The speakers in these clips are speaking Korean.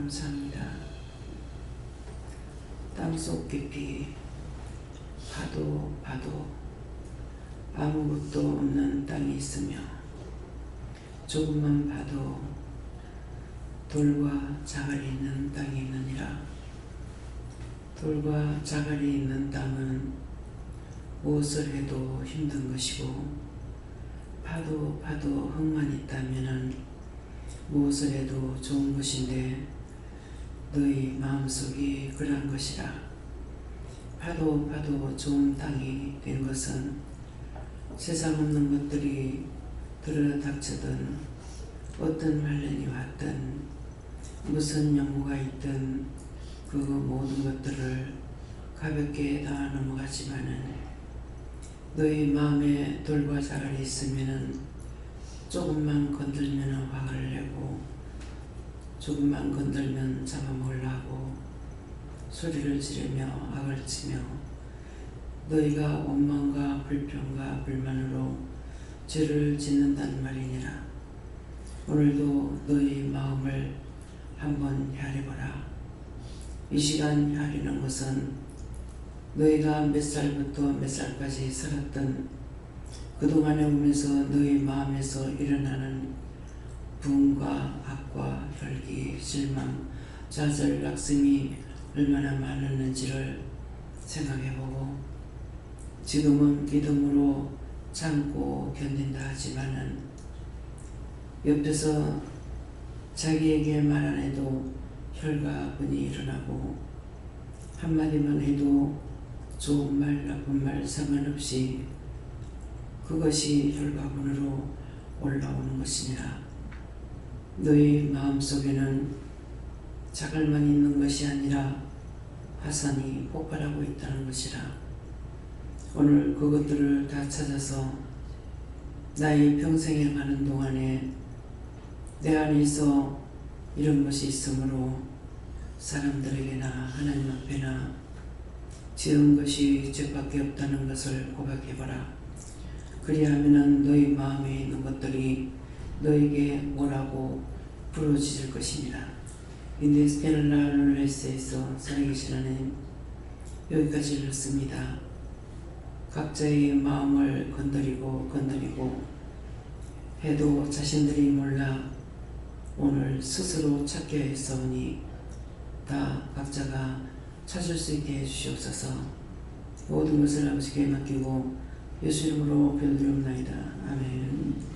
감사합니다. 땅속 깊이 봐도 아무것도 없는 땅이 있으며 조금만 봐도 돌과 자갈이 있는 땅이 있느니라. 돌과 자갈이 있는 땅은 무엇을 해도 힘든 것이고 봐도 흙만 있다면 무엇을 해도 좋은 것인데 너희 마음속이 그러한 것이라. 봐도 좋은 땅이 된 것은 세상 없는 것들이 들어닥쳐든 어떤 환란이 왔든 무슨 영구가 있든 그 모든 것들을 가볍게 다 넘어가지만은 너희 마음에 돌과 자갈이 있으면은 조금만 건들면 화를 내고 조금만 건들면 잡아먹으려 하고 소리를 지르며 악을 치며 너희가 원망과 불평과 불만으로 죄를 짓는단 말이니라. 오늘도 너희 마음을 한번 헤아려보라. 이 시간 헤아리는 것은 너희가 몇 살부터 몇 살까지 살았던 그동안에 오면서 너희 마음에서 일어나는 분과 악과 혈기, 실망, 좌절, 낙심이 얼마나 많았는지를 생각해보고 지금은 믿음으로 참고 견딘다 하지만은 옆에서 자기에게 말 안 해도 혈가분이 일어나고 한마디만 해도 좋은 말 나쁜 말 상관없이 그것이 혈가분으로 올라오는 것이니라. 너희 마음속에는 자갈만 있는 것이 아니라 화산이 폭발하고 있다는 것이라. 오늘 그것들을 다 찾아서 나의 평생에 가는 동안에 내 안에서 이런 것이 있으므로 사람들에게나 하나님 앞에나 지은 것이 죄밖에 없다는 것을 고백해봐라. 그리하면은 너희 마음에 있는 것들이 너에게 뭐라고 부러지질 것입니다. 인데스페널라 룰레스에서 살아계신 하나님, 여기까지 읽습니다. 각자의 마음을 건드리고 해도 자신들이 몰라 오늘 스스로 찾게 했사오니 다 각자가 찾을 수 있게 해주시옵소서. 모든 것을 아버지께 맡기고 예수 이름으로 기도드리옵나이다. 아멘.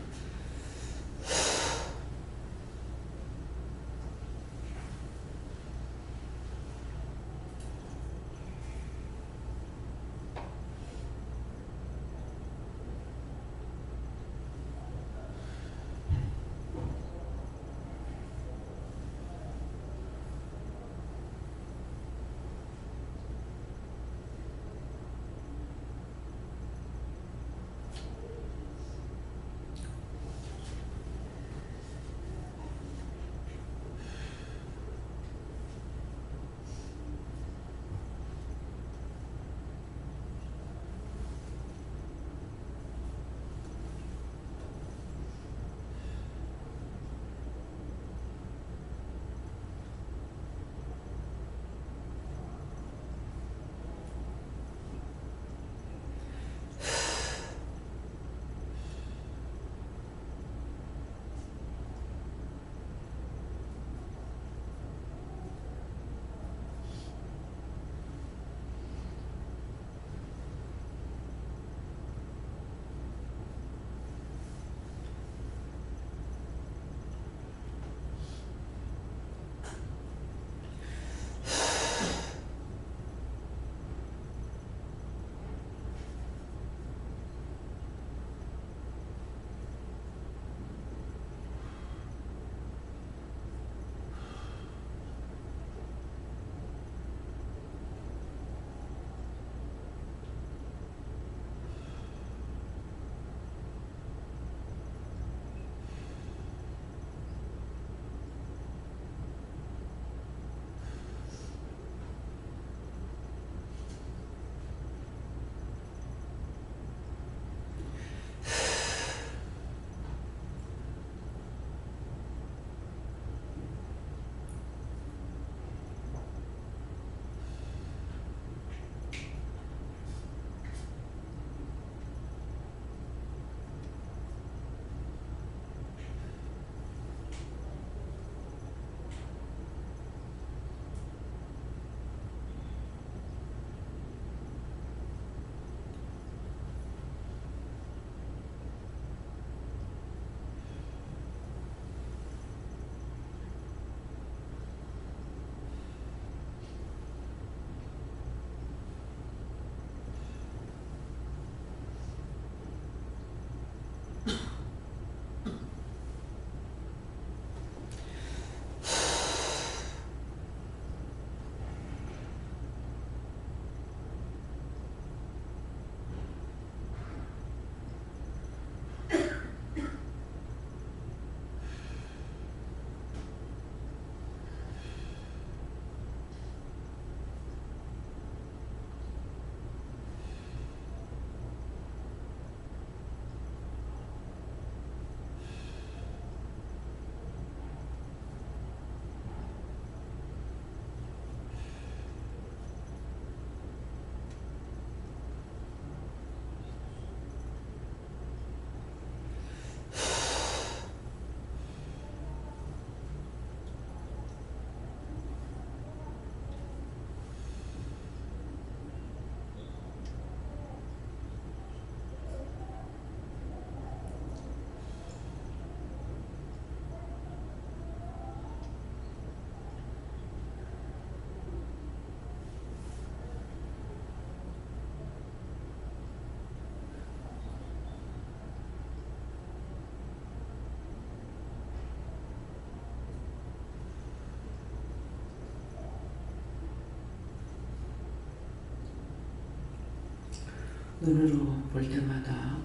눈으로 볼 때마다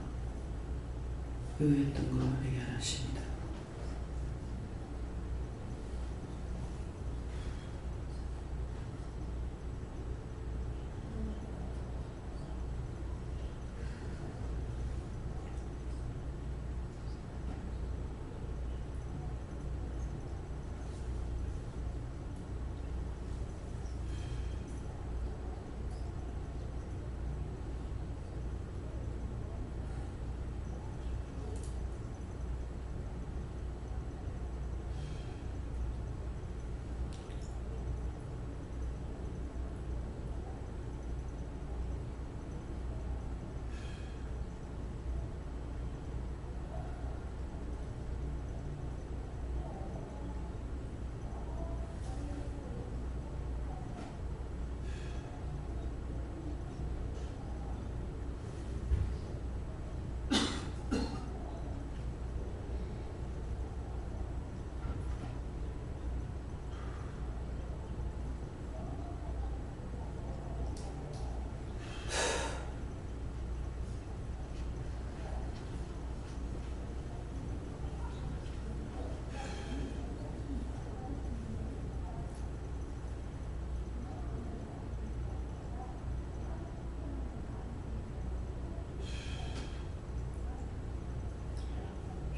요했던 거 해결하십니다.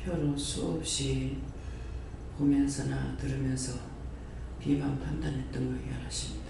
혀로 수없이 보면서나 들으면서 비방 판단했던 거 해결하십니다.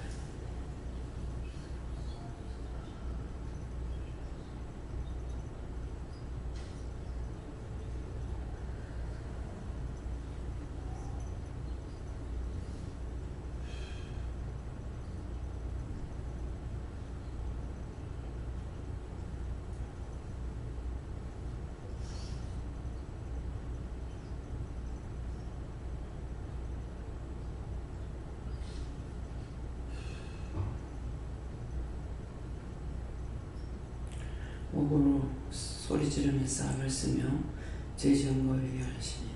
목으로 소리 지르면서 악을 쓰며 죄 지은 거 해결하십니다.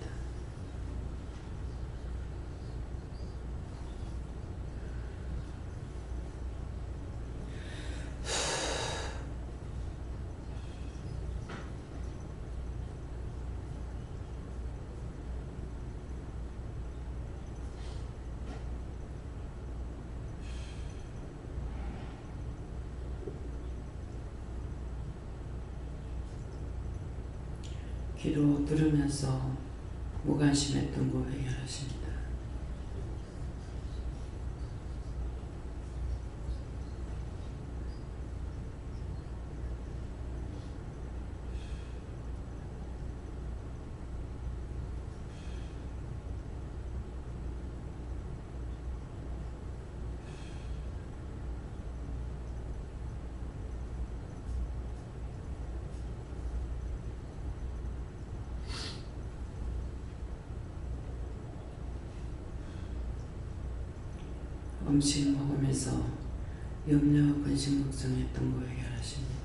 귀로 들으면서 무관심했던 거 해결하십니다. 음식 먹으면서 염려, 근심, 걱정했던 거 해결하십니다.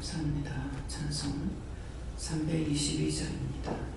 감사합니다. 찬송 322장입니다.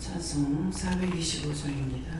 찬송 425장입니다.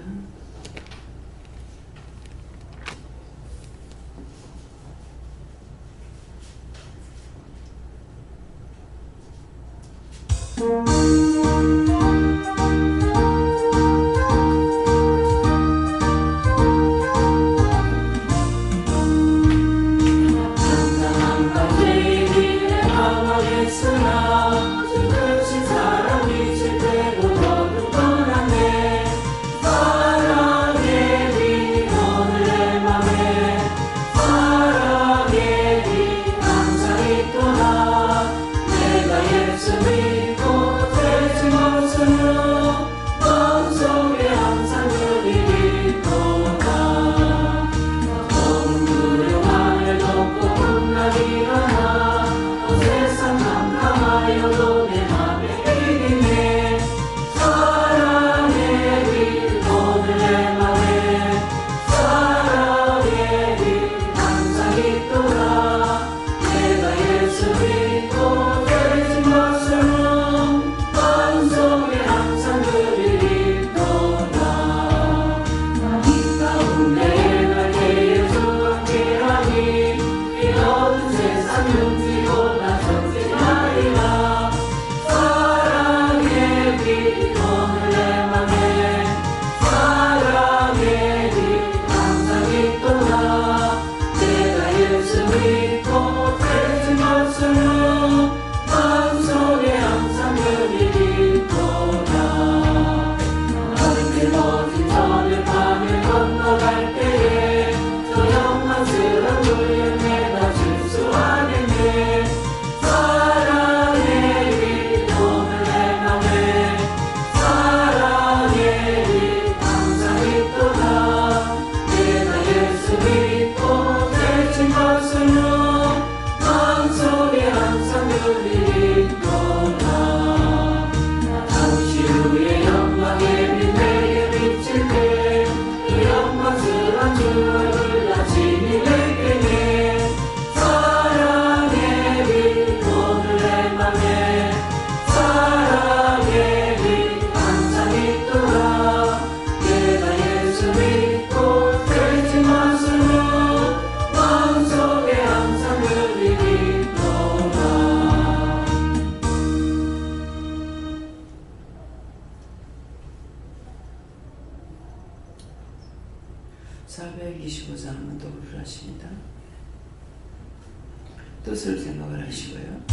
세상 캄캄하여도 내 맘에 비리네 425장은 도를 하십니다. 뜻을 생각을 하시고요.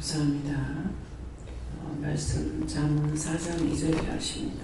감사합니다. 말씀 잠언 4장 2절에 하십니다.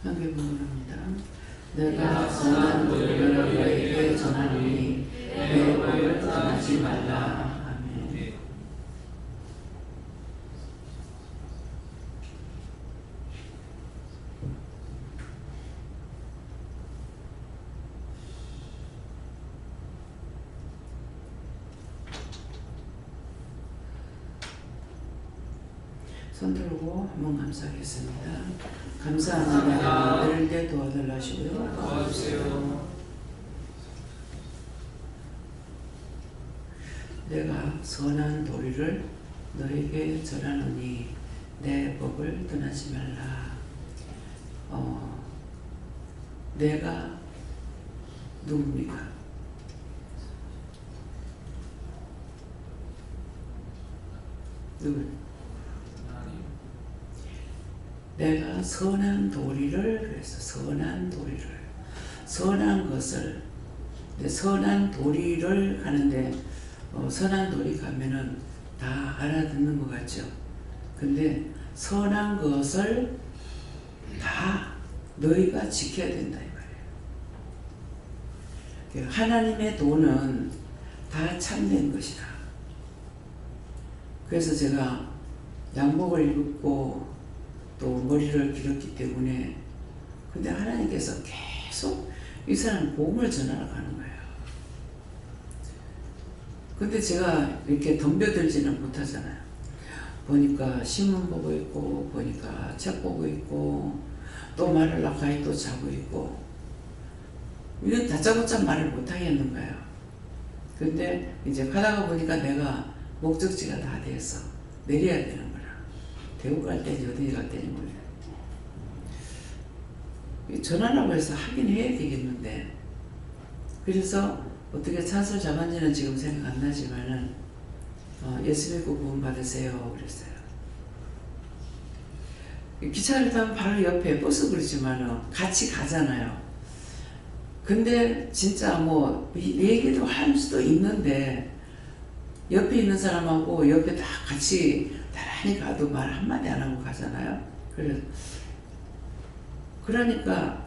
함께 부릅니다. 내가 선한 도리를 너에게 전하노니 내 법을 떠나지 말라. 아멘. 손 들고 한번 감사하겠습니다. 감사합니다. 이럴 때 도와달라 하시고요. 도와주세요. 내가 선한 도리를 너에게 전하노니 내 법을 떠나지 말라. 내가 누굽니까? 누구? 내가 선한 도리를, 그래서 선한 도리를, 선한 것을, 선한 도리를 하는데 선한 도리 가면은 다 알아듣는 것 같죠. 근데 선한 것을 다 너희가 지켜야 된다 이 말이에요. 하나님의 도는 다 참된 것이다. 그래서 제가 양복을 입고 또 머리를 길었기 때문에, 근데 하나님께서 계속 이 사람 복음을 전하러 가는 거예요. 근데 제가 이렇게 덤벼들지는 못하잖아요. 보니까 신문 보고 있고, 보니까 책 보고 있고, 또 말을 나가히 또 자고 있고, 이런 다짜고짜 말을 못 하겠는 거예요. 근데 이제 가다가 보니까 내가 목적지가 다 돼서 내려야 되는 거라. 대구 갈 때지 어디 갈 때지 모르겠어요. 전화라고 해서 하긴 해야 되겠는데, 그래서 어떻게 찬스를 잡았는지는 지금 생각 안 나지만은 예수 믿고 구원 받으세요 그랬어요. 기차를 타면 바로 옆에 버스 그렇지만은 같이 가잖아요. 근데 진짜 뭐 얘기도 할 수도 있는데 옆에 있는 사람하고 옆에 다 같이 나란히 가도 말 한마디 안 하고 가잖아요. 그러니까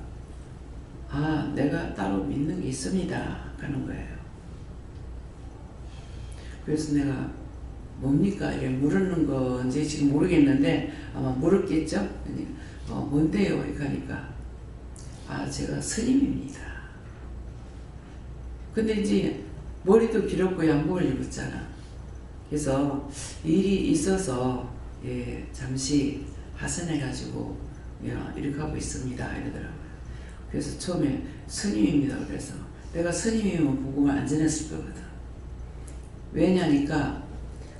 내가 따로 믿는 게 있습니다 하는 거예요. 그래서 내가 뭡니까? 이렇게 물었는 건지 지금 모르겠는데 아마 물었겠죠? 뭔데요? 이렇게 하니까 제가 스님입니다. 근데 이제 머리도 길었고 양복을 입었잖아. 그래서 일이 있어서 잠시 하선해가지고 이렇게 하고 있습니다 이러더라고요. 그래서 처음에 스님입니다. 그래서 내가 스님이면 복음을 안 전했을 거거든. 왜냐니까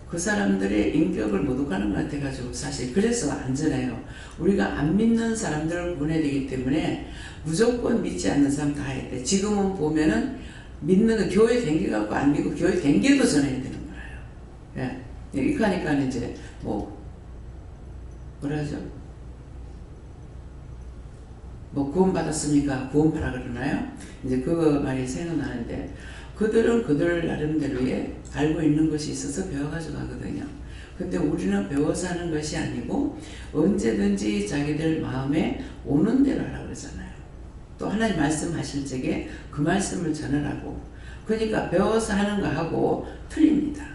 그 사람들의 인격을 모독하는 것 같아가지고 사실 그래서 안 전해요. 우리가 안 믿는 사람들을 보내야 되기 때문에 무조건 믿지 않는 사람 다 해야 돼. 지금은 보면은 믿는 거 교회 댕겨갖고 안 믿고 교회 댕겨도 전해야 되는 거예요. 이렇게 하니까 이제 뭐라죠? 구원 받았습니까? 구원파라 그러나요? 이제 그 말이 생각나는데, 그들은 그들 나름대로의 알고 있는 것이 있어서 배워가지고 하거든요. 근데 우리는 배워서 하는 것이 아니고 언제든지 자기들 마음에 오는 대로 하라고 그러잖아요. 또 하나님 말씀하실 적에 그 말씀을 전하라고. 그러니까 배워서 하는 거하고 틀립니다.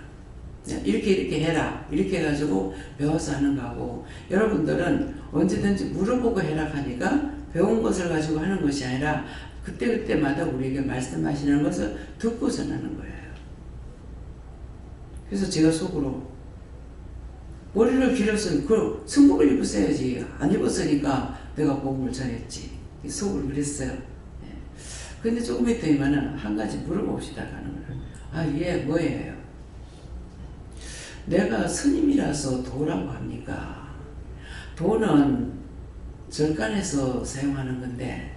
이렇게 해라 이렇게 해가지고 배워서 하는 거하고, 여러분들은 언제든지 물어보고 해라 하니까 배운 것을 가지고 하는 것이 아니라 그때그때마다 우리에게 말씀하시는 것을 듣고 전하는 거예요. 그래서 제가 속으로 머리를 길었으니 그 승복을 입었어야지, 안 입었으니까 내가 복음을 전했지, 속으로 그랬어요. 근데 조금 있더니만은 한 가지 물어봅시다 가는 거예요. 뭐예요? 내가 스님이라서 도라고 합니까? 도는 절간에서 사용하는 건데,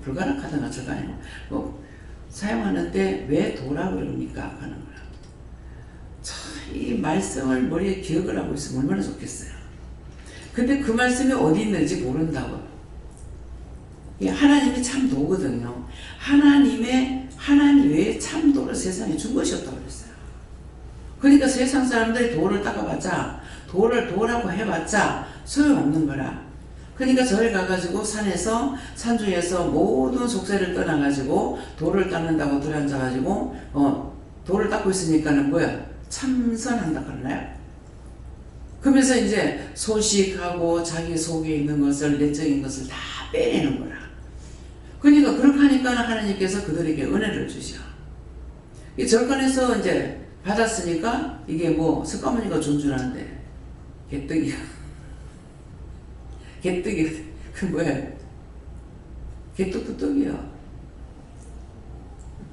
불가락하다가 절간에 사용하는데 왜 도라고 그럽니까? 하는 거야. 이 말씀을 머리에 기억을 하고 있으면 얼마나 좋겠어요. 근데 그 말씀이 어디 있는지 모른다고. 하나님이 참 도거든요. 하나님 외에 참 도를 세상에 준 것이 없다고 그랬어요. 그러니까 세상 사람들이 도를 닦아봤자, 도를 도라고 해봤자 소용없는 거라. 그러니까 절에 가가지고 산중에서 모든 속세를 떠나가지고 도를 닦는다고 들어앉아가지고 도를 닦고 있으니까는 뭐야? 참선한다 그러나요? 그러면서 이제 소식하고 자기 속에 있는 것을, 내적인 것을 다 빼내는 거라. 그러니까 그렇게 하니까 하나님께서 그들에게 은혜를 주셔. 이 절간에서 이제 받았으니까 이게 석가모니가 존중하는데 개떡이야. 개떡이 그 뭐야? 개떡도 떡이야.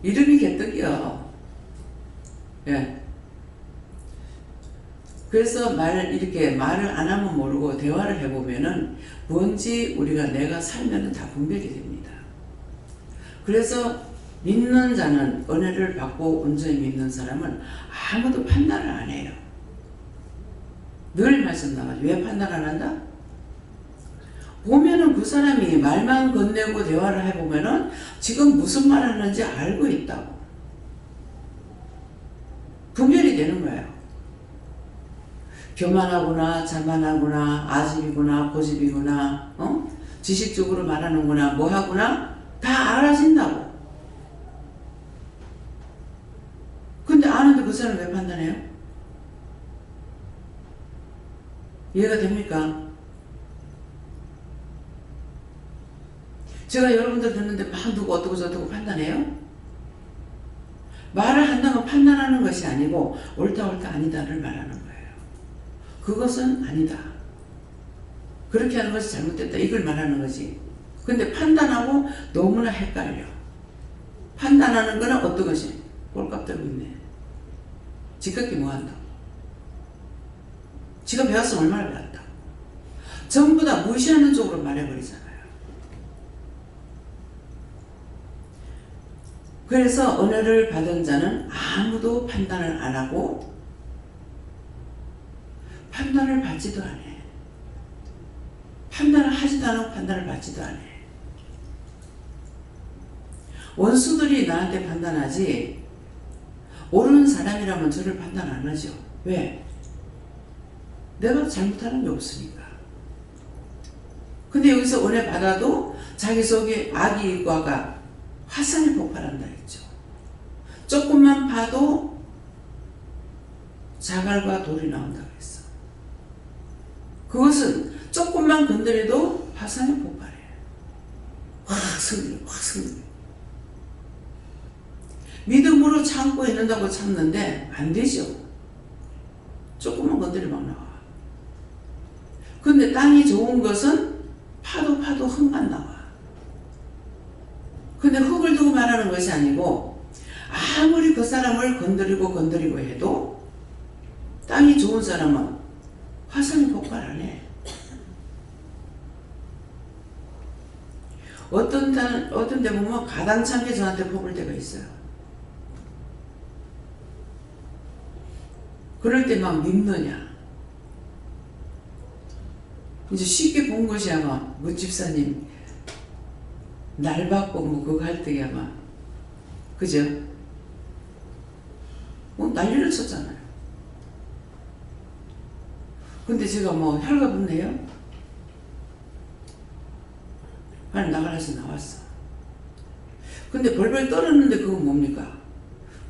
이름이 개떡이야. 그래서 이렇게 말을 안 하면 모르고 대화를 해보면은 뭔지 내가 살면은 다 분별이 됩니다. 그래서 믿는 자는, 은혜를 받고 온전히 믿는 사람은 아무도 판단을 안 해요. 늘 말씀 나가죠. 왜 판단 안 한다? 보면은 그 사람이 말만 건네고 대화를 해보면은 지금 무슨 말 하는지 알고 있다고. 분별이 되는 거예요. 교만하구나, 자만하구나, 아집이구나, 고집이구나, 지식적으로 말하는구나, 뭐하구나, 다 알아진다고. 근데 아는데 그 사람 왜 판단해요? 이해가 됩니까? 제가 여러분들 듣는데 막 누구 어떻고 저떻고 판단해요? 말을 한다면 판단하는 것이 아니고 옳다 아니다를 말하는 거예요. 그것은 아니다, 그렇게 하는 것이 잘못됐다, 이걸 말하는 거지. 근데 판단하고 너무나 헷갈려. 판단하는 거는 어떤 것이? 꼴값 들고 있네. 지극히 뭐한다? 지가 배웠으면 얼마나 배웠다. 전부 다 무시하는 쪽으로 말해버리잖아요. 그래서 은혜를 받은 자는 아무도 판단을 안 하고 판단을 받지도 않아. 판단을 하지도 않고 판단을 받지도 않아. 원수들이 나한테 판단하지 옳은 사람이라면 저를 판단 안 하죠. 왜? 내가 잘못하는 게 없으니까. 근데 여기서 은혜 받아도 자기 속에 악의과가 화산이 폭발한다 했죠. 조금만 봐도 자갈과 돌이 나온다고 했어. 그것은 조금만 건드려도 화산이 폭발해. 확 성려, 확 성려. 믿음으로 참고 있는다고 참는데 안 되죠. 조금만 건드리면 막 나와. 근데 땅이 좋은 것은 파도 흙만 나와. 근데 흙을 두고 말하는 것이 아니고 아무리 그 사람을 건드리고 해도 땅이 좋은 사람은 화산이 폭발 안 해. 어떤 데 보면 가당찮게 저한테 뽑을 때가 있어요. 그럴 때 막 믿느냐. 이제 쉽게 본 것이 아마 문 집사님 날 받고 뭐 그거 할 때가 아마 그죠? 난리를 쳤잖아요. 근데 제가 뭐 혈가분해요? 아니 나가라서 나왔어. 근데 벌벌 떨었는데 그건 뭡니까?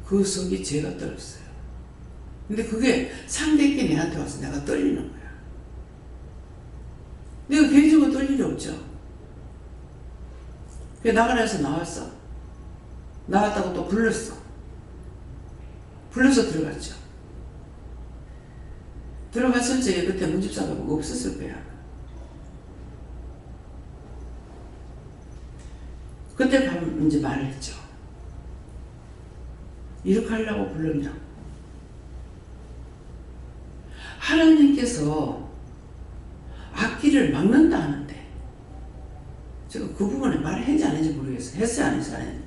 그 속이 제가 떨었어요. 근데 그게 상대께 내한테 와서 내가 떨리는 거야. 내가 개인적으로 떨릴 일이 없죠. 그래서 나가라서 나왔어. 나왔다고 또 불렀어. 불러서 들어갔죠. 들어갔을 적에 그때 문집사가 뭐가 없었을 거야. 그때 이제 말을 했죠. 이렇게 하려고 불렀냐. 하나님께서 악기를 막는다 하는데 제가 그 부분에 말을 했는지 안 했는지 모르겠어요. 했어요 안 했어요?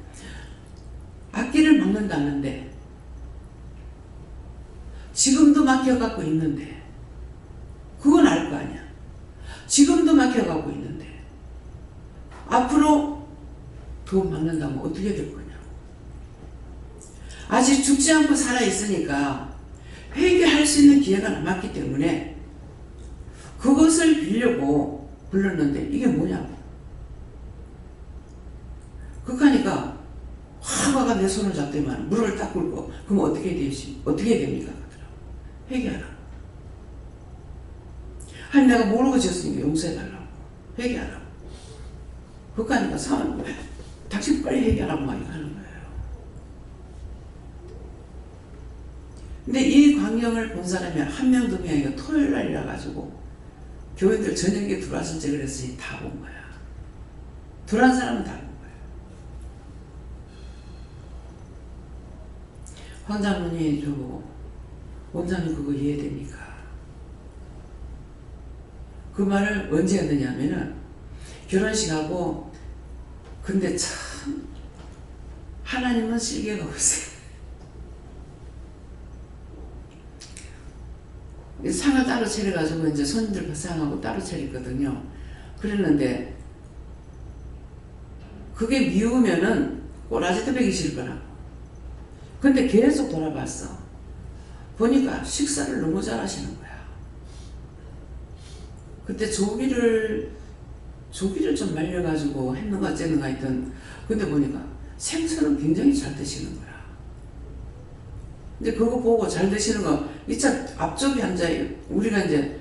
악기를 막는다 하는데 지금도 막혀갖고 있는데 그건 알 거 아니야. 지금도 막혀갖고 있는데 앞으로 더 막는다면 어떻게 될 거냐. 아직 죽지 않고 살아있으니까 회개할 수 있는 기회가 남았기 때문에 그것을 빌려고 불렀는데 이게 뭐냐고. 그러니까 화가 내 손을 잡더만 물을 딱 굴고 그럼 어떻게 됩니까? 회개하라. 아니 내가 모르고 지었으니까 용서해달라고. 회개하라고. 그러니까 사람 당신 빨리 회개하라고 많이 하는 거예요. 근데 이 광경을 본 사람이 한 명, 두 명이가 토요일 날이라 가지고 교인들 저녁에 들어왔을 때 그랬으니 다 본 거야. 들어간 사람은 다 본 거야. 황장군이 저보고 원장님 그거 이해됩니까? 그 말을 언제 했느냐면은 결혼식하고 근데 참 하나님은 실개가 없어요. 상을 따로 차려가지고 이제 손님들 밥상하고 따로 차렸거든요. 그랬는데 그게 미우면은 꼬라지도 베기 싫거나. 근데 계속 돌아봤어. 보니까 식사를 너무 잘하시는 거야. 그때 조기를 좀 말려가지고 했는가 어쨌는가 하여튼 근데 보니까 생선은 굉장히 잘 드시는 거야. 근데 그거 보고 잘 드시는 거 이 차 앞쪽에 앉아 우리가 이제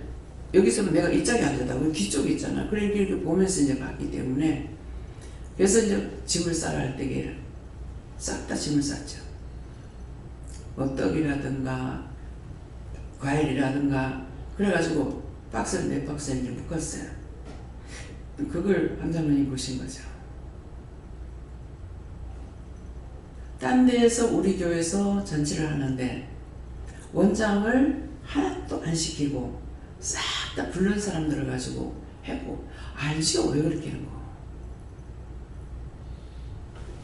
여기서는 내가 이 짝에 앉았다고 뒤쪽에 있잖아. 그래 이렇게 보면서 이제 봤기 때문에 그래서 이제 짐을 싸라 할 때에 싹 다 짐을 쌌죠. 뭐 떡이라든가 과일이라든가 그래가지고 박스를 4박스를 이제 묶었어요. 그걸 황장로님 보신 거죠. 딴 데에서 우리 교회에서 잔치를 하는데 원장을 하나도 안 시키고 싹 다 부른 사람들을 가지고 했고, 알죠? 왜 그렇게 하는 거.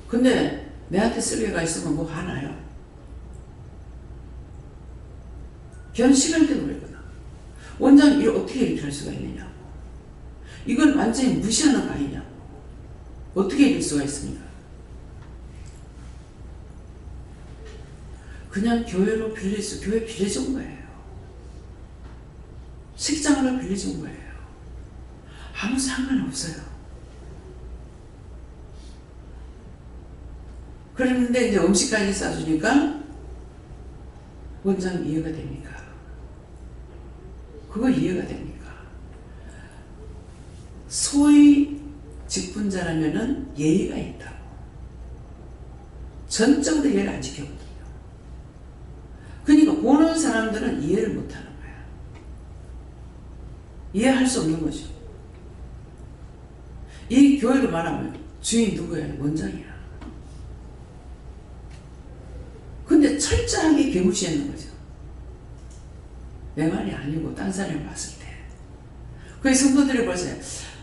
근데 내한테 쓸개가 있으면 뭐 하나요? 견식할 때도 그랬거든. 원장이 어떻게 이렇게 할 수가 있느냐고. 이건 완전히 무시하는 거 아니냐고. 어떻게 이럴 수가 있습니까? 그냥 교회로 교회 빌려준 거예요. 식장으로 빌려준 거예요. 아무 상관없어요. 그랬는데 이제 음식까지 싸주니까 원장 이해가 됩니까? 그거 이해가 됩니까? 소위 직분자라면은 예의가 있다고. 전적으로 예의를 안 지켰거든요. 그러니까 보는 사람들은 이해를 못하는 거야. 이해할 수 없는 거죠. 이 교회로 말하면 주인 누구야? 원장이야. 근데 철저하게 개무시했는 거죠. 내 말이 아니고 딴 사람이 봤을 때. 그 성도들이 벌써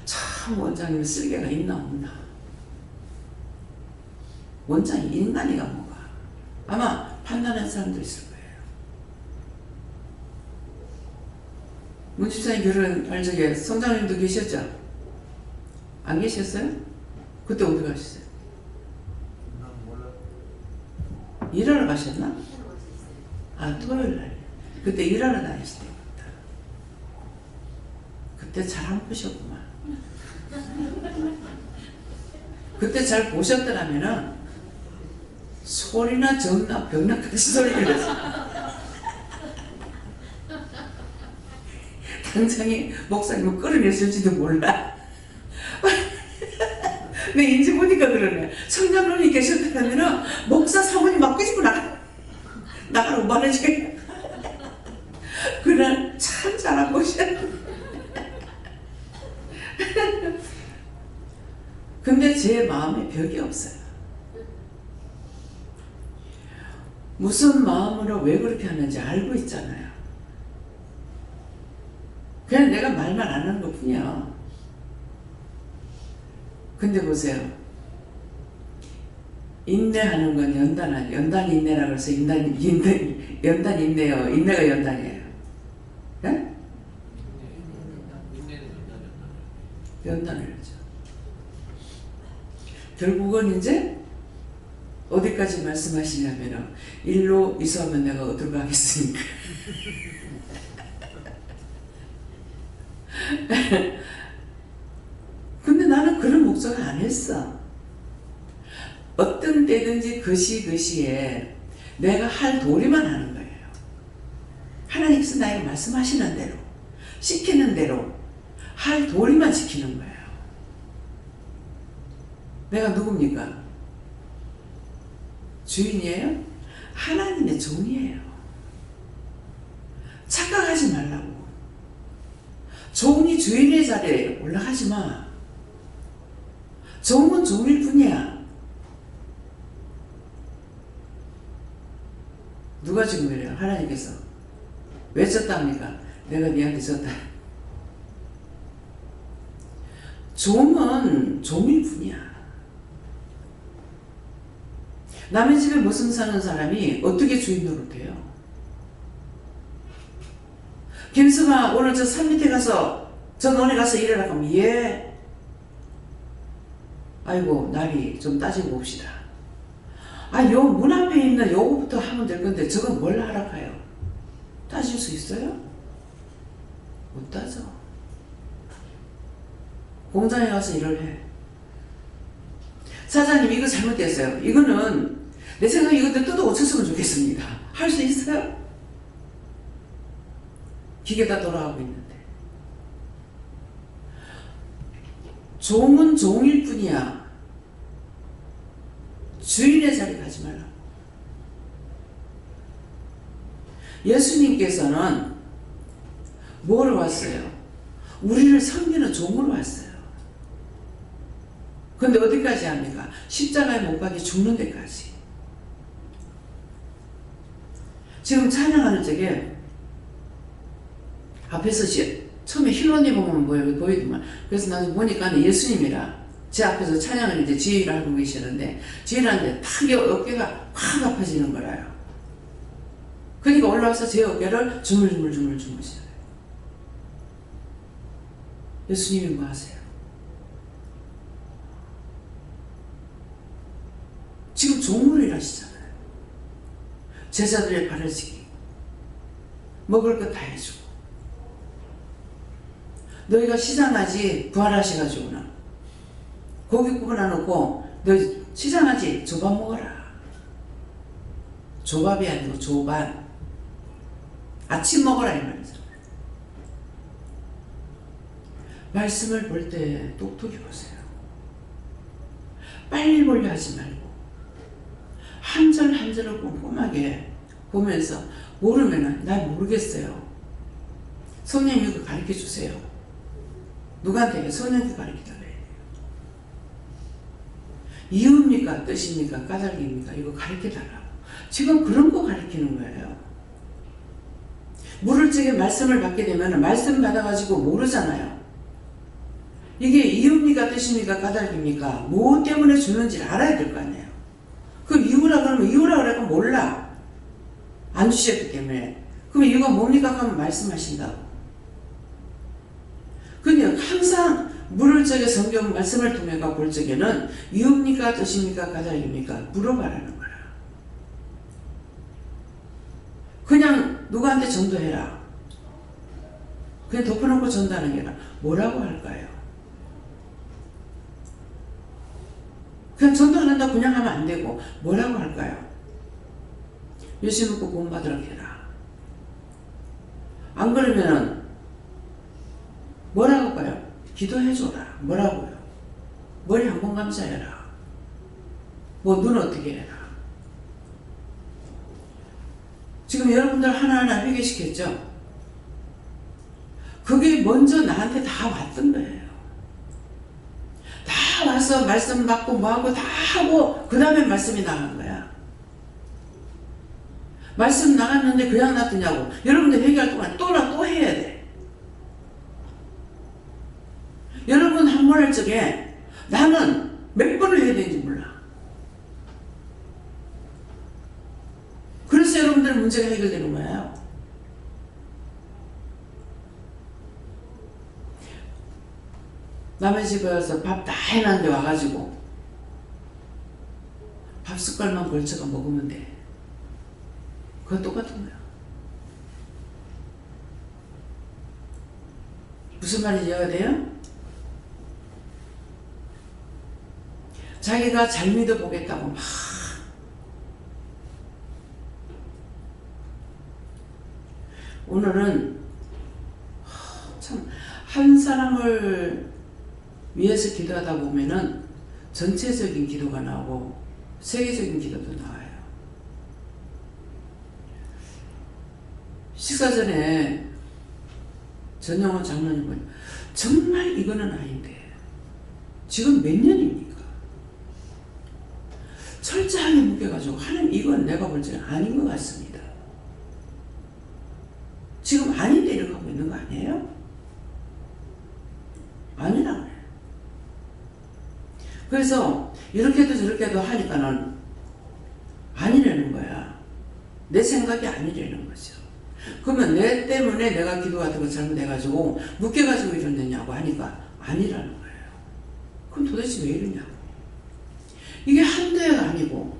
참 원장님 쓸개가 있나 없나. 원장이 인간이가 뭐가. 아마 판단하는 사람도 있을 거예요. 문집사님 결혼할 적에 성장님도 계셨죠? 안 계셨어요? 그때 어디 가셨어요? 일하러 가셨나? 아, 토요일 날. 그때 일하러 다니실 때였다. 그때 잘 안 보셨구만. 그때 잘 보셨더라면은 소리나 정나 병나까지 소리가 났어. 당장에 목사님을 끌어냈을지도 몰라. 내 인지 보니까 그러네. 성장로님 계셨다면은 목사 사모님 막 끄집고 나가라고 말해줘요. 그날 참 잘한 것이야. 근데 제 마음에 벽이 없어요. 무슨 마음으로 왜 그렇게 하는지 알고 있잖아요. 그냥 내가 말만 안 하는 것 뿐이야. 근데 보세요. 인내하는 건 연단 인내라고 해서 연단 인내요. 인내가 연단이에요. 네? 연단을 하죠. 결국은 이제 어디까지 말씀하시냐면은 일로 이사하면 내가 어디로 가겠습니까? 근데 나는 그런 목적을 안 했어. 어떤 때든지 그시에 내가 할 도리만 하는 거예요. 하나님께서 나에게 말씀하시는 대로, 시키는 대로 할 도리만 지키는 거예요. 내가 누굽니까? 주인이에요? 하나님의 종이에요. 착각하지 말라고. 종이 주인의 자리에 올라가지 마. 종은 종일 뿐이야. 누가 지금 그래요? 하나님께서. 왜 졌답니까? 내가 니한테 졌다. 종은 종일 뿐이야. 남의 집에 무슨 사는 사람이 어떻게 주인 노릇해요? 김수마 오늘 저 산 밑에 가서 저 논에 가서 일하라고 하면 예. 아이고 나리 좀 따지고 봅시다. 아, 요 문 앞에 있는 요거부터 하면 될 건데 저건 뭘 하라고 해요? 따질 수 있어요? 못 따져. 공장에 가서 일을 해. 사장님 이거 잘못됐어요. 이거는 내 생각에 이것도 뜯어 고쳤으면 좋겠습니다. 할 수 있어요? 기계가 돌아가고 있는데. 종은 종일 뿐이야. 주인의 자리 가지 말라고. 예수님께서는 뭐로 왔어요? 우리를 섬기는 종으로 왔어요. 근데 어디까지 합니까? 십자가에 못 박이 죽는 데까지. 지금 찬양하는 적에 앞에서 처음에 흰 옷 입으면 보이더만. 그래서 나도 보니까 예수님이라 제 앞에서 찬양을 이제 지휘를 하고 계시는데, 지휘를 하는데 탁 어깨가 확 아파지는 거라요. 그러니까 올라와서 제 어깨를 주물주물주물주물 주세요. 예수님이 뭐 하세요? 지금 종으로 일하시잖아요. 제자들의 발을 지키고 먹을 것 다 해주고, 너희가 시장하지 부활하셔가지고는 고기 구분해 놓고 너희 시장하지 조밥 먹어라. 조밥이 아니고 조반. 아침 먹어라 이 말이죠. 말씀을 볼 때 똑똑히 보세요. 빨리 보려 하지 말고 한 절 한 절을 꼼꼼하게 보면서, 모르면은 난 모르겠어요. 성령님 이거 가르쳐 주세요. 누구한테? 성령님 가르쳐달래요. 이유입니까? 뜻입니까? 까닭입니까? 이거 가르쳐달라고. 지금 그런 거 가르치는 거예요. 물을 적에 말씀을 받게 되면 말씀 받아가지고 모르잖아요. 이게 이유입니까? 뜻입니까? 까닭입니까? 뭐 때문에 주는지를 알아야 될 거 아니에요. 그 이유라 그러면 이유라 그러면 몰라. 안 주셨기 때문에. 그럼 이유가 뭡니까? 하면 말씀하신다고. 그냥 항상 물을 적에 성경 말씀을 통해 볼 적에는 이유입니까? 뜻입니까? 까닭입니까? 물어봐라는 거야. 그냥 누구한테 전도해라. 그냥 덮어놓고 전도하는 게 아니라 뭐라고 할까요? 그냥 전도 안 한다고 그냥 하면 안 되고 뭐라고 할까요? 열심히 먹고 구원받으라고 해라. 안 그러면은 뭐라고 할까요? 기도해줘라. 뭐라고요? 머리 한 번 감싸해라. 뭐 눈 어떻게 해라. 지금 여러분들 하나하나 회개시켰죠? 그게 먼저 나한테 다 왔던 거예요. 다 와서 말씀 받고 뭐하고 다 하고 그 다음에 말씀이 나간 거야. 말씀 나갔는데 그냥 놔두냐고. 여러분들 회개할 동안 또 해야 돼. 여러분 한 번 할 적에 나는 몇 번을 해야 되는지 몰라. 그래서 여러분들의 문제가 해결되는 거예요. 남의 집에 와서 밥 다 해놨는데 와가지고 밥 숟갈만 걸쳐가 먹으면 돼. 그거 똑같은 거야. 무슨 말인지 이해가 돼요? 자기가 잘 믿어보겠다고 막 오늘은 참 한 사람을 위해서 기도하다 보면은 전체적인 기도가 나오고 세계적인 기도도 나와요. 식사 전에 전영원 장로님은 정말 이거는 아닌데 지금 몇 년입니까? 철저하게 묶여가지고 하나님 이건 내가 볼 때는 아닌 것 같습니다. 지금 아닌데 이렇게 하고 있는 거 아니에요? 아니라고 그래요. 그래서 이렇게도 저렇게도 하니까는 아니라는 거야. 내 생각이 아니라는 거죠. 그러면 내 때문에 내가 기도 같은 거 잘못해가지고 묶여가지고 이러느냐고 하니까 아니라는 거예요. 그럼 도대체 왜 이러냐고. 이게 한두 해가 아니고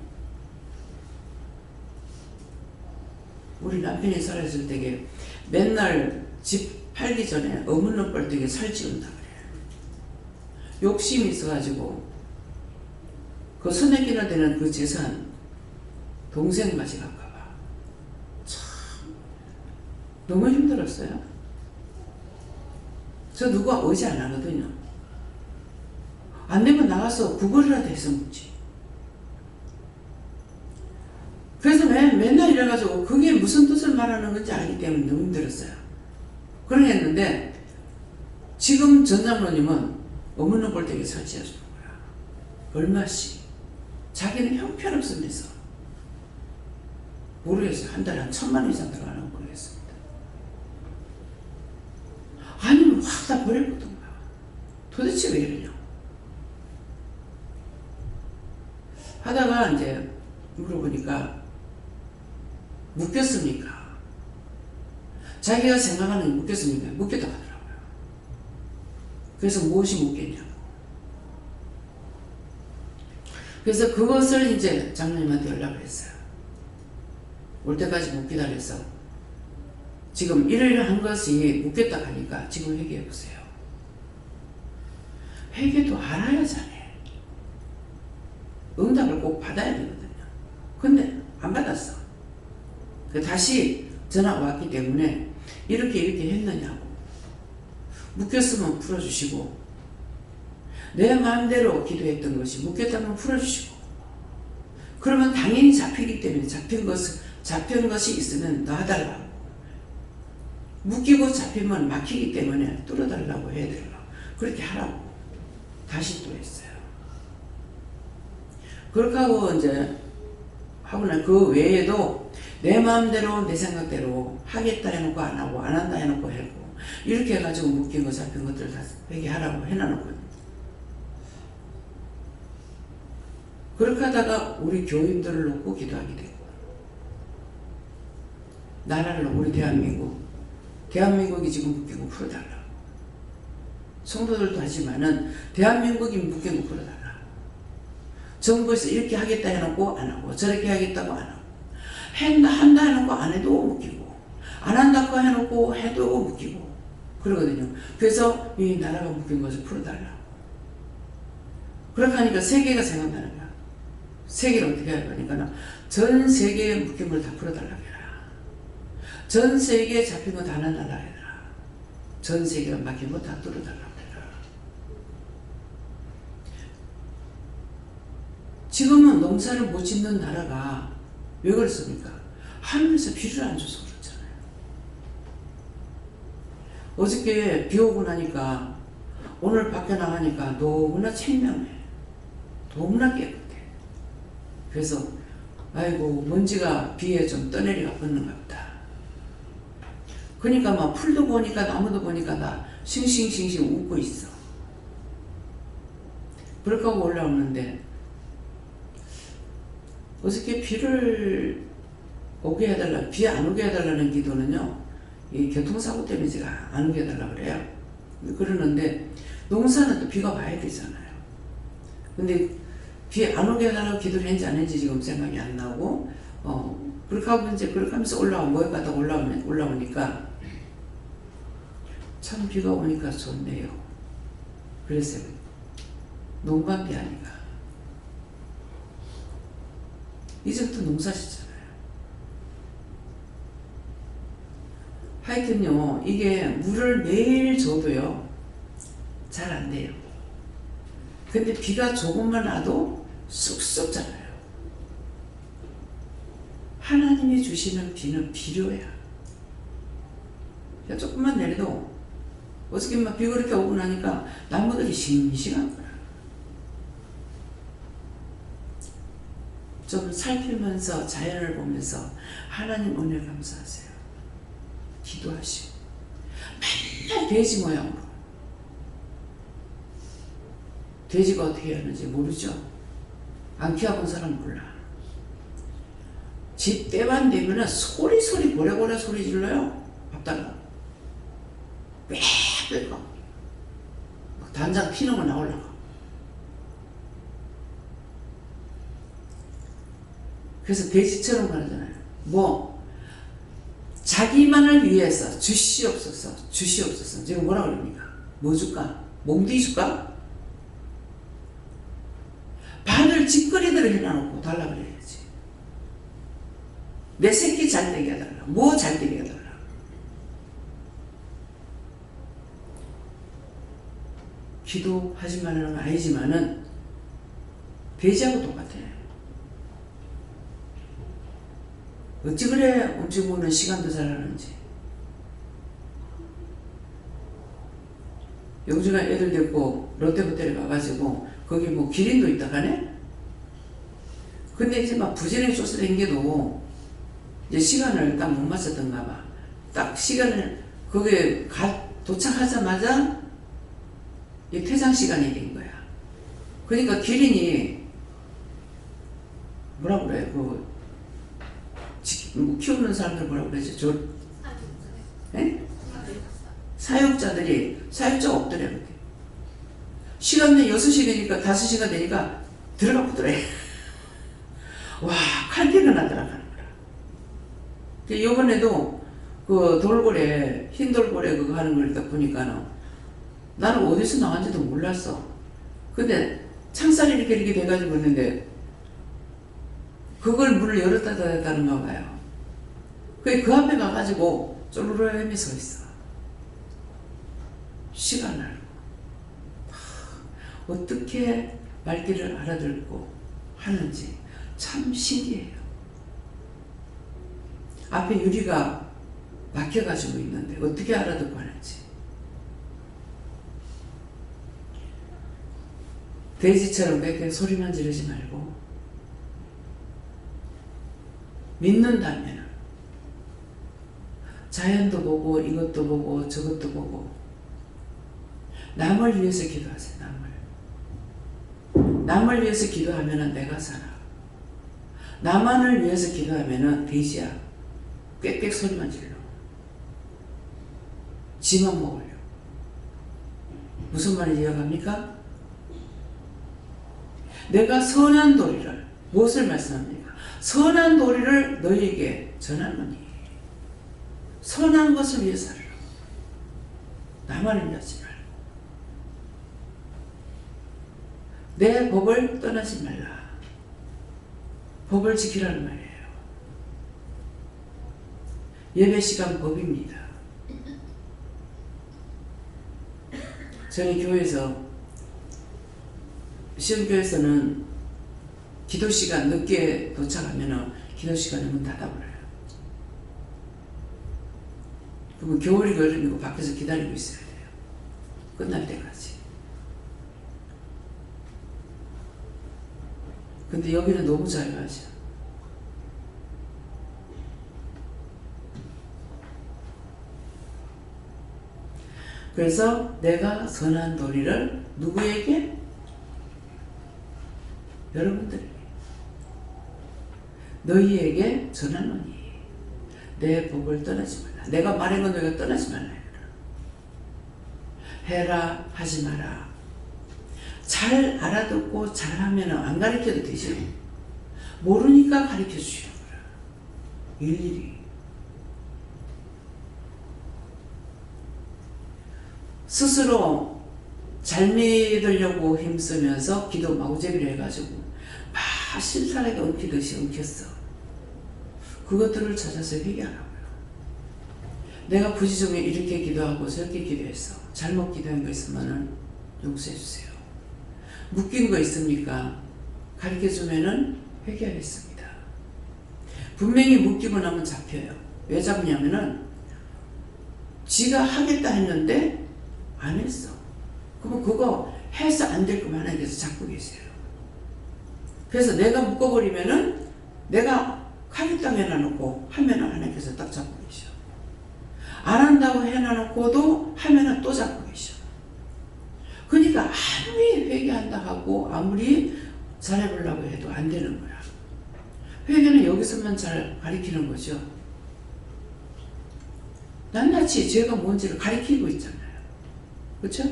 우리 남편이 살았을 때에 맨날 집 팔기 전에 어문로 뻘떡에 살 지운다 그래요. 욕심이 있어가지고 그 손에 되는 그 재산 동생 가져갈까봐 참 너무 힘들었어요. 저 누가 의지 안 하거든요. 안 되면 나가서 구걸이라도 해서 묻지. 그래서 맨날 이래가지고 그게 무슨 뜻을 말하는 건지 알기 때문에 너무 힘들었어요. 그러겠는데 지금 전 장로님은 어머니 볼때에 설치해 주는 거야. 얼마씩 자기는 형편없으면서 모르겠어요. 한 달에 한 1,000만 이상 들어가는 거 모르겠습니다. 아니면 확 다 버려보던가. 도대체 왜 이러냐 하다가 이제 물어보니까 묶였습니까? 자기가 생각하는 게 묶였습니까? 묶였다고 하더라고요. 그래서 무엇이 묶였냐고. 그래서 그것을 이제 장로님한테 연락을 했어요. 올 때까지 묶기다 그래서 지금 이러이러한 것이 묶였다고 하니까 지금 회개해보세요. 회개도 알아야 자네. 응답을 꼭 받아야 되거든요. 근데 안 받았어. 다시 전화가 왔기 때문에 이렇게 했느냐고. 묶였으면 풀어주시고 내 마음대로 기도했던 것이 묶였다면 풀어주시고 그러면 당연히 잡히기 때문에 잡힌 것이 있으면 놔달라고. 묶이고 잡히면 막히기 때문에 뚫어달라고 해야 되려고 그렇게 하라고 다시 또 했어요. 그렇게 하고 이제 하고 난 그 외에도 내 마음대로 내 생각대로 하겠다 해놓고 안 하고 안 한다 해놓고 하고 이렇게 해가지고 묶인 거 잡힌 것들 다 회개하라고 해놔놓거든요. 그렇게 하다가 우리 교인들을 놓고 기도하게 되고 나라를 우리 대한민국이 지금 묶이고 풀어달라고. 성도들도 하지만은 대한민국이 묶이고 풀어달라고. 정부에서 이렇게 하겠다 해놓고 안 하고 저렇게 하겠다고 안 하고 한다 해놓고 안 해도 묶이고 안 한다고 해놓고 해도 묶이고 그러거든요. 그래서 이 나라가 묶인 것을 풀어달라고. 그렇게 하니까 세계가 생각나는 거야. 세계를 어떻게 할 거니까 전 세계의 묶임을 다 풀어달라고 해라. 전 세계에 잡힌 거 다 나눠라 해라. 전 세계가 막힌 거 다 뚫어달라고 해라. 지금은 농사를 못 짓는 나라가 왜 그렇습니까? 하늘에서 비를 안 줘서 그렇잖아요. 어저께 비 오고 나니까 오늘 밖에 나가니까 너무나 청명해. 너무나 깨끗해. 그래서 아이고 먼지가 비에 좀 떠내리가 붙는가 보다. 그러니까 막 풀도 보니까 나무도 보니까 다 싱싱싱싱 웃고 있어. 그렇게 하고 올라오는데 어저께 비를 오게 해달라, 비 안 오게 해달라는 기도는요, 이 교통사고 때문에 제가 안 오게 해달라 그래요. 그러는데 농사는 또 비가 와야 되잖아요. 근데 비 안 오게 해달라고 기도를 했는지 안 했는지 지금 생각이 안 나고, 그렇게 하고 이제 그렇게 하면서 모여 갔다 올라오니까 참 비가 오니까 좋네요. 그래서 농반비 아니가. 이제부터 농사시잖아요. 하여튼요, 이게 물을 매일 줘도요, 잘 안 돼요. 근데 비가 조금만 와도 쑥쑥 자라요. 하나님이 주시는 비는 비료야. 조금만 내려도 어저께 막 비 그렇게 오고 나니까 나무들이 싱싱한 거야. 좀 살피면서 자연을 보면서 하나님 은혜 감사하세요. 기도하시고 맨날 돼지 모양으로. 돼지가 어떻게 하는지 모르죠. 안 키워본 사람 몰라. 집 때만 되면은 소리 보레보레 소리 질러요. 밥달라. 빽빽 막 단장 피는 거 나오려고. 그래서 돼지처럼 그러잖아요. 자기만을 위해서 주시옵소서. 지금 뭐라 그럽니까? 뭐 줄까? 몽디 줄까? 바늘 짓거리들을 해놔놓고 달라 그래야지. 내 새끼 잘되게 해달라. 뭐 잘되게 해달라. 기도하지 말라는 건 아니지만은 돼지하고 똑같아요. 어찌 그래 움직이는 시간도 잘하는지. 영주가 애들 데리고 롯데호텔에 가가지고 거기 뭐 기린도 있다 가네? 근데 이제 막 부지런히 쫓아다니게도 이제 시간을 딱 못 맞췄던가 봐. 딱 시간을 거기에 도착하자마자 이 퇴장 시간이 된 거야. 그러니까 기린이 뭐라 그래? 뭐 키우는 사람들 뭐라 그러지? 사육자가 없더래. 그게. 시간이 6시 되니까 5시가 되니까 들어가 보더래. 와, 칼퇴근 하더라 하는 거라. 요번에도 그 돌고래, 흰 돌고래 그거 하는 걸 딱 보니까는 나는 어디서 나왔는지도 몰랐어. 근데 창살이 이렇게 돼가지고 있는데 그걸 문을 열었다 닫았다는가 봐요. 그 앞에 가가지고 쫄르르 헤매 서 있어. 시간을. 어떻게 말귀를 알아듣고 하는지 참 신기해요. 앞에 유리가 막혀가지고 있는데 어떻게 알아듣고 하는지. 돼지처럼 그렇게 소리만 지르지 말고 믿는다면 자연도 보고 이것도 보고 저것도 보고 남을 위해서 기도하세요. 남을 위해서 기도하면 내가 살아. 나만을 위해서 기도하면 돼지야. 꽥꽥 소리만 질러. 지만 먹으려. 무슨 말인지 이해갑니까? 내가 선한 도리를 무엇을 말씀합니까? 선한 도리를 너희에게 전하노니 선한 것을 위해서 하라. 나만을 위하지 말고 내 법을 떠나지 말라. 법을 지키라는 말이에요. 예배 시간 법입니다. 저희 교회에서 시험교회에서는 기도 시간 늦게 도착하면 기도 시간에 문 닫아버려요. 그러면 겨울이 여름이고 밖에서 기다리고 있어야 돼요. 끝날 때까지. 근데 여기는 너무 자유하죠. 그래서 내가 선한 도리를 누구에게? 여러분들에게. 너희에게 전하노니 내 법을 떠나지 말라. 내가 말한 건 너희가 떠나지 말라. 해라 하지 마라. 잘 알아듣고 잘하면 안 가르쳐도 되지. 모르니까 가르쳐 주시는 거야. 일일이. 스스로 잘 믿으려고 힘쓰면서 기도 마구잡이를 해가지고 막 신사하게 엉키듯이 엉켰어. 그것들을 찾아서 회개하라고요. 내가 부지중에 이렇게 기도하고 저렇게 기도했어. 잘못 기도한 거 있으면 용서해 주세요. 묶인 거 있습니까? 가르쳐주면은 회개하겠습니다. 분명히 묶이고 나면 잡혀요. 왜 잡냐면은 지가 하겠다 했는데 안 했어. 그럼 그거 해서 안 될 거면 하나님께서 잡고 계세요. 그래서 내가 묶어버리면은 내가 하겠다고 해놔놓고 하면은 하나님께서 딱 잡고 계셔. 안 한다고 해놔놓고도 하면은 또 잡고 계셔. 그러니까 아무리 회개한다 하고 아무리 잘해보려고 해도 안 되는 거야. 회개는 여기서만 잘 가리키는 거죠. 낱낱이 죄가 뭔지를 가리키고 있잖아요. 그렇죠?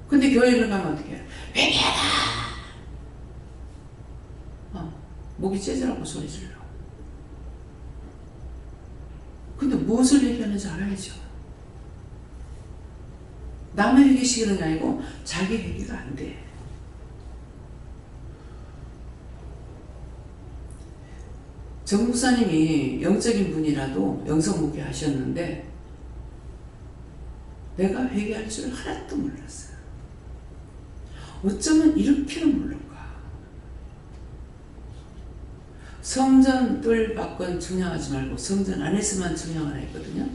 근데 교회를 가면 어떻게 해요? 회개하라! 목이 째지라고 소리 질러. 근데 무엇을 회개하는지 알아야죠. 남의 회개시키는 게 아니고 자기 회개가 안 돼. 정 목사님이 영적인 분이라도 영성 목회 하셨는데 내가 회개할 줄 하나도 몰랐어요. 어쩌면 이렇게는 모를까. 성전 뜰 밖은 청량하지 말고 성전 안에서만 청량하라 했거든요.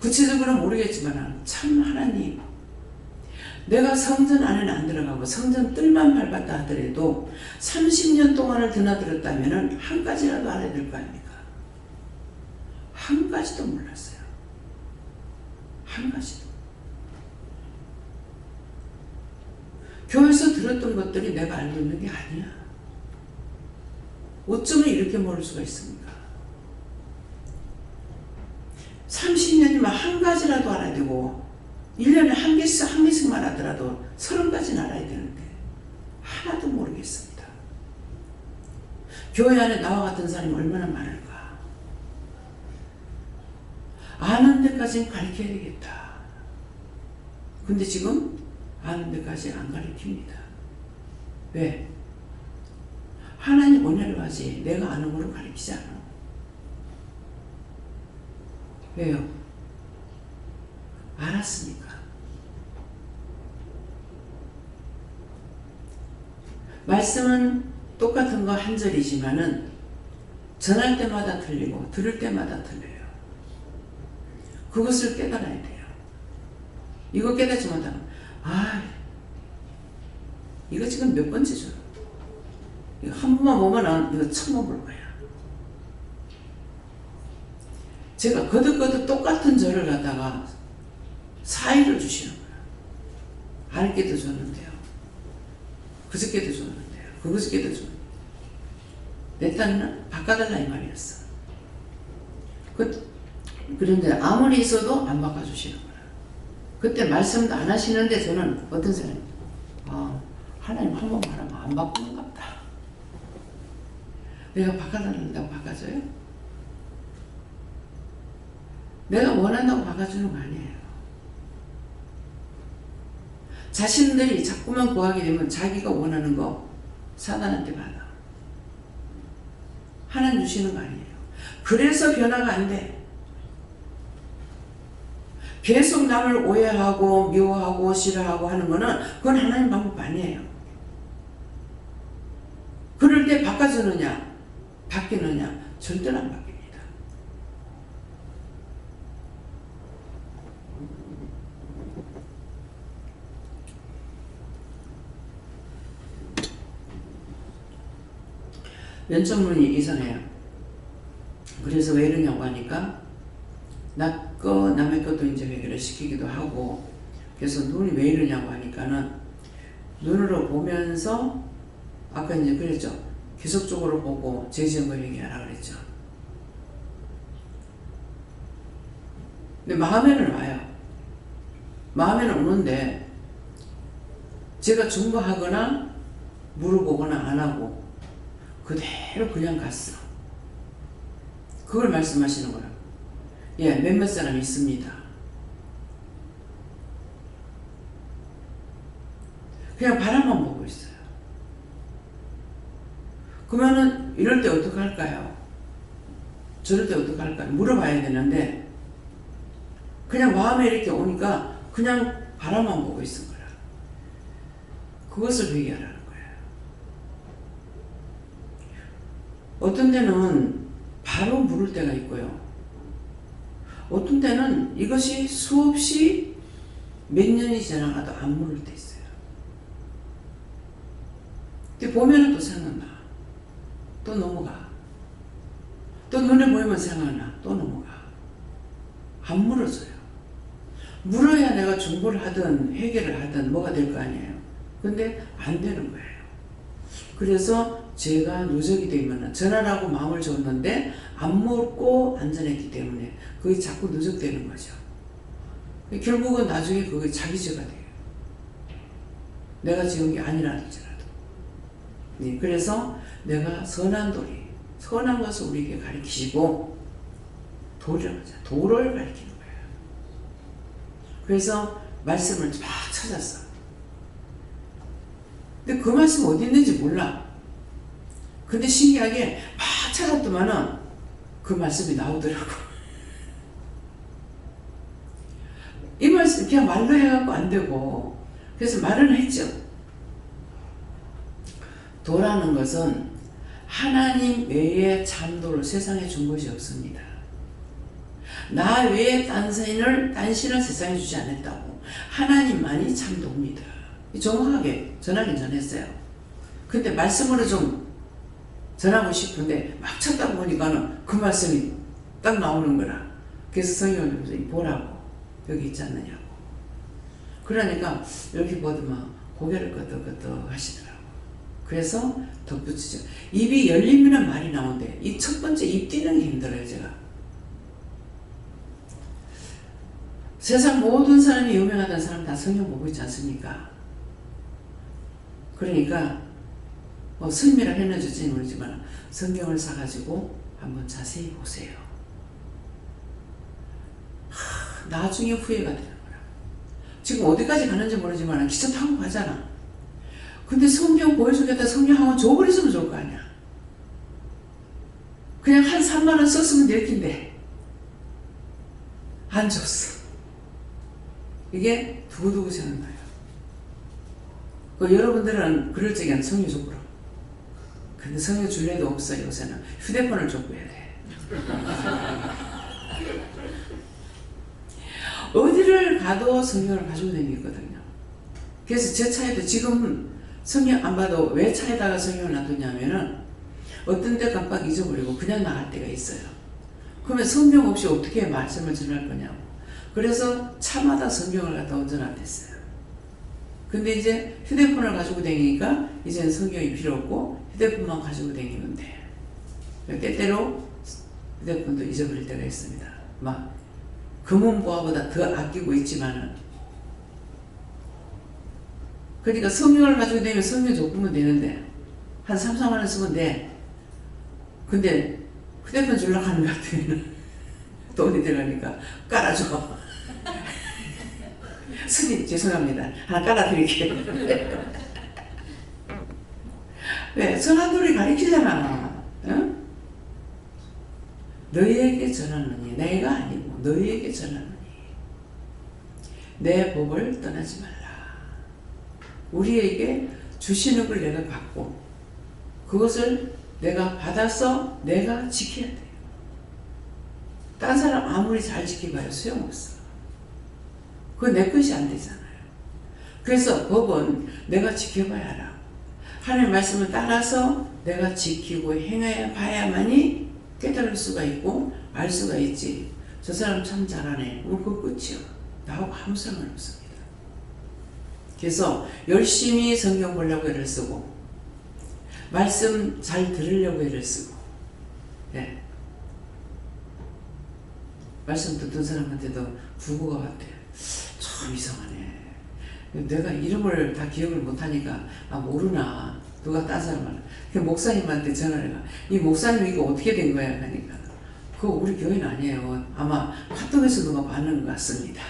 구체적으로는 모르겠지만 참 하나님 내가 성전 안에는 안 들어가고 성전 뜰만 밟았다 하더라도 30년 동안을 드나들었다면 한 가지라도 알아야 될 거 아닙니까? 한 가지도 몰랐어요. 한 가지도. 교회에서 들었던 것들이 내가 알고 있는 게 아니야. 어쩌면 이렇게 모를 수가 있습니까? 30년이면 한 가지라도 알아야 되고 1년에 한 개씩만 하더라도 30가지는 알아야 되는데 하나도 모르겠습니다. 교회 안에 나와 같은 사람이 얼마나 많을까? 아는 데까지는 가르쳐야 되겠다. 근데 지금 아는 데까지 안 가르칩니다. 왜? 하나님 은혜로 하지 내가 아는 거로 가르치지 않아. 왜요? 알았으니까. 말씀은 똑같은 거 한 절이지만은 전할 때마다 틀리고 들을 때마다 틀려요. 그것을 깨달아야 돼요. 이거 깨닫지 못하면 이거 지금 몇 번째죠? 이거 한 번만 보면 이거 처음 볼 거야. 제가 거듭거듭 똑같은 절을 갖다가 사의를 주시는 거야. 알게도 줬는데요. 그저께도 줬는데요. 그저께도 줬는데요. 내 딴은 바꿔달라 이 말이었어. 그런데 아무리 있어도 안 바꿔주시는 거야. 그때 말씀도 안 하시는데 저는 어떤 사람이 하나님 한 번 말하면 안 바꾸는 것 같다. 내가 바꿔달라고 바꿔줘요? 내가 원한다고 바꿔주는 거 아니에요. 자신들이 자꾸만 구하게 되면 자기가 원하는 거 사단한테 받아. 하나님 주시는 거 아니에요. 그래서 변화가 안 돼. 계속 남을 오해하고 미워하고 싫어하고 하는 거는 그건 하나님 방법 아니에요. 그럴 때 바꿔주느냐 바뀌느냐 절대로 안 바뀝니다. 면접문이 이상해요. 그래서 왜 이러냐고 하니까 남의 것도 이제 회개를 시키기도 하고, 그래서 눈이 왜 이러냐고 하니까는 눈으로 보면서 아까 이제 그랬죠. 기속적으로 보고 제지한 걸 얘기하라 그랬죠. 근데 마음에는 와요. 마음에는 오는데 제가 중보하거나 물어보거나 안 하고 그대로 그냥 갔어. 그걸 말씀하시는 거예요. 예, 몇몇 사람이 있습니다. 그냥 바람만 보고 있어요. 그러면은 이럴 때 어떡할까요? 저럴 때 어떡할까요? 물어봐야 되는데 그냥 마음에 이렇게 오니까 그냥 바람만 보고 있은 거야. 그것을 회개하라는 거예요. 어떤 때는 바로 물을 때가 있고요. 어떤 때는 이것이 수없이 몇 년이 지나가도 안 물을 때 있어요. 근데 보면은 또 생각나. 또 넘어가. 또 눈에 보이면 생각나. 또 넘어가. 안 물어져요. 물어야 내가 중보를 하든 회개를 하든 뭐가 될 거 아니에요. 근데 안 되는 거예요. 그래서 제가 누적이 되면 전하라고 마음을 줬는데 안 먹고 안전했기 때문에 그게 자꾸 누적되는 거죠. 결국은 나중에 그게 자기 죄가 돼요. 내가 지은 게 아니라 할지라도. 네, 그래서 내가 선한 도리, 선한 것을 우리에게 가르치시고 도를 가르치는 거예요. 그래서 말씀을 막 찾았어. 근데 그 말씀 어디 있는지 몰라. 근데 신기하게 막 찾았더만은 그 말씀이 나오더라고. 이 말씀 그냥 말로 해갖고 안 되고, 그래서 말은 했죠. 도라는 것은 하나님 외에 참도를 세상에 준 것이 없습니다. 나 외에 딴 신을 세상에 주지 않았다고. 하나님만이 참 도입니다. 정확하게 전하긴 전했어요. 근데 말씀으로 좀 전하고 싶은데 막 찾다 보니까는 그 말씀이 딱 나오는 거라. 그래서 성경을 보라고 여기 있지 않느냐고. 그러니까 여기 보더만 고개를 끄덕끄덕 하시더라고. 그래서 덧붙이죠. 입이 열리면 말이 나오는데 이 첫 번째 입 띄는 게 힘들어요. 제가 세상 모든 사람이 유명하다는 사람 다 성경 보고 있지 않습니까? 그러니까 성미를 해내줄지는 모르지만 성경을 사가지고 한번 자세히 보세요. 나중에 후회가 되는 거야. 지금 어디까지 가는지 모르지만 기차 타고 가잖아. 근데 성경 보여주겠다. 성경 한번 줘버렸으면 좋을 거 아니야. 그냥 한 3만 원 썼으면 될 텐데 안 줬어. 이게 두고두고 생각나요. 여러분들은 그럴 적엔 성경 줘보라. 근데 성경 줄 애도 없어. 요새는 휴대폰을 줘봐야 돼. 어디를 가도 성경을 가지고 다니거든요. 그래서 제 차에도 지금 성경 안 봐도 왜 차에다가 성경을 놔두냐면은 어떤 데 깜빡 잊어버리고 그냥 나갈 때가 있어요. 그러면 성경 없이 어떻게 말씀을 전할 거냐고. 그래서 차마다 성경을 갖다 얹어놨댔어요. 근데 이제 휴대폰을 가지고 다니니까 이제는 성경이 필요 없고 휴대폰만 가지고 다니면 돼. 때때로 휴대폰도 잊어버릴 때가 있습니다. 막 금은보화보다 더 아끼고 있지만은, 그러니까 성경을 가지고 다니면 성경 조금은 되는데 한 3, 4만 원 쓰면 돼. 근데 휴대폰 주려고 하는 것 같으면 돈이 들어가니까 깔아줘. 스님 죄송합니다. 하나 깔아드릴게요. 왜? 선한돌이 가르치잖아. 응? 너희에게 전하느니, 내가 아니고 너희에게 전하느니 내 법을 떠나지 말라. 우리에게 주시는 걸 내가 받고 그것을 내가 받아서 내가 지켜야 돼요. 딴 사람 아무리 잘 지켜봐야 소용없어. 그건 내 것이 안 되잖아요. 그래서 법은 내가 지켜봐야 하라. 하나님의 말씀을 따라서 내가 지키고 행해 봐야만이 깨달을 수가 있고 알 수가 있지. 저 사람 참 잘하네. 그거 끝이요. 나하고 아무 상관 없습니다. 그래서 열심히 성경 보려고 애를 쓰고 말씀 잘 들으려고 애를 쓰고, 네. 말씀 듣던 사람한테도 부고가 왔대요. 참 이상하네. 내가 이름을 다 기억을 못하니까 모르나. 누가 딴 사람을. 그 목사님한테 전화를 해가. 이 목사님 이거 어떻게 된 거야? 하니까 그거 우리 교회는 아니에요. 아마 카톡에서 누가 받는 것 같습니다.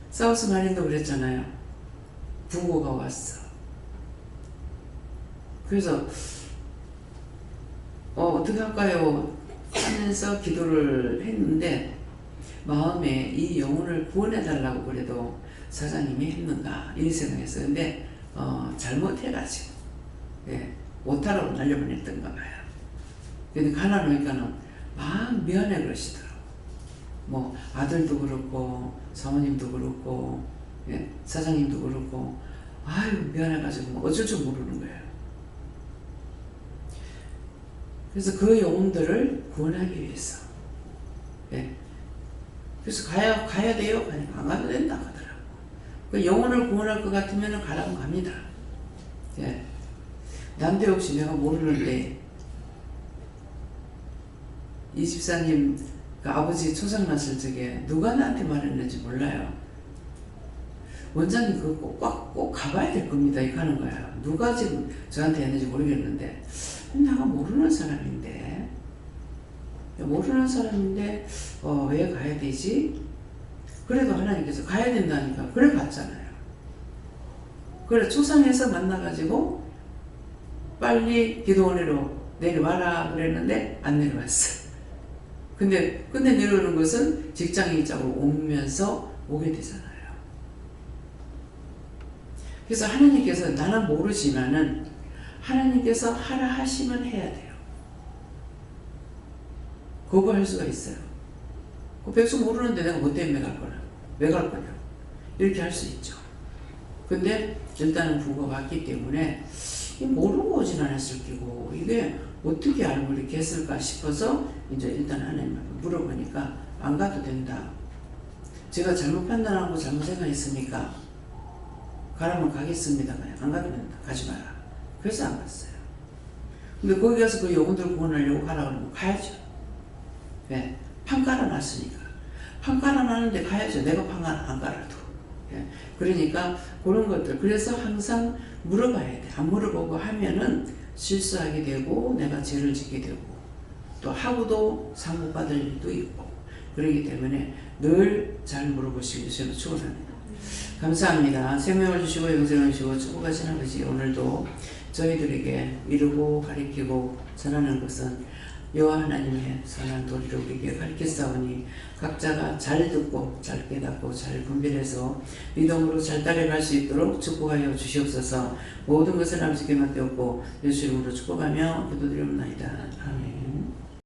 사우스 마린도 그랬잖아요. 부고가 왔어. 그래서 어떻게 할까요? 하면서 기도를 했는데 마음에 이 영혼을 구원해달라고 그래도 사장님이 했는가 이 생각했어요. 근데 잘못해가지고, 예, 오타로 날려보냈던가 봐요. 근데 가나놓으니까는 막 미안해 그러시더라고. 뭐 아들도 그렇고 사모님도 그렇고, 예, 사장님도 그렇고, 아유 미안해가지고 뭐 어쩔 줄 모르는 거예요. 그래서 그 영혼들을 구원하기 위해서, 예, 그래서 가야 돼요? 아니, 안 가도 된다 하더라고. 그 영혼을 구원할 것 같으면 가라고 갑니다. 예. 난데없이 내가 모르는데 이 집사님 그 아버지 초상 났을 적에 누가 나한테 말했는지 몰라요. 원장님 그거 꼭 가봐야 될 겁니다. 이렇게 하는 거야. 누가 지금 저한테 했는지 모르겠는데 내가 모르는 사람인데 왜 가야 되지? 그래도 하나님께서 가야 된다니까 그래 갔잖아요. 그래 초상에서 만나가지고 빨리 기도원으로 내려와라 그랬는데 안 내려왔어. 근데 내려오는 것은 직장 일정으로 오면서 오게 되잖아요. 그래서 하나님께서 나는 모르지만은 하나님께서 하라 하시면 해야 돼요. 거부할 수가 있어요. 그 백수 모르는데 내가 뭐 때문에 갈 거냐? 왜 갈 거냐? 이렇게 할 수 있죠. 근데 일단은 부가 왔기 때문에 모르고 오진 않았을 끼고 이게 어떻게 알고 이렇게 했을까 싶어서 이제 일단 하나님한테 물어보니까 안 가도 된다. 제가 잘못 판단하고 잘못 생각했으니까 가라면 가겠습니다. 안 가도 된다. 가지 마라. 그래서 안 갔어요. 근데 거기 가서 그 영혼들 구원하려고 가라 그러면 가야죠. 왜? 판 깔아놨으니까. 판 깔아놨는데 가야죠. 내가 판 안 깔아도. 예. 그러니까 그런 것들. 그래서 항상 물어봐야 돼. 안 물어보고 하면은 실수하게 되고 내가 죄를 짓게 되고 또 하고도 상급받을 일도 있고 그렇기 때문에 늘 잘 물어보시기 위해서 축원합니다. 감사합니다. 생명을 주시고 영생을 주시고 축복하신 아버지 오늘도 저희들에게 이루고 가리키고 전하는 것은 여호와 하나님의 선한 도리를 우리에게 가르치사오니 각자가 잘 듣고 잘 깨닫고 잘 분별해서 믿음으로 잘 따라갈 수 있도록 축복하여 주시옵소서. 모든 것을 아버지께 맡겼고 예수 이름으로 축복하며 기도드리옵나이다. 아멘.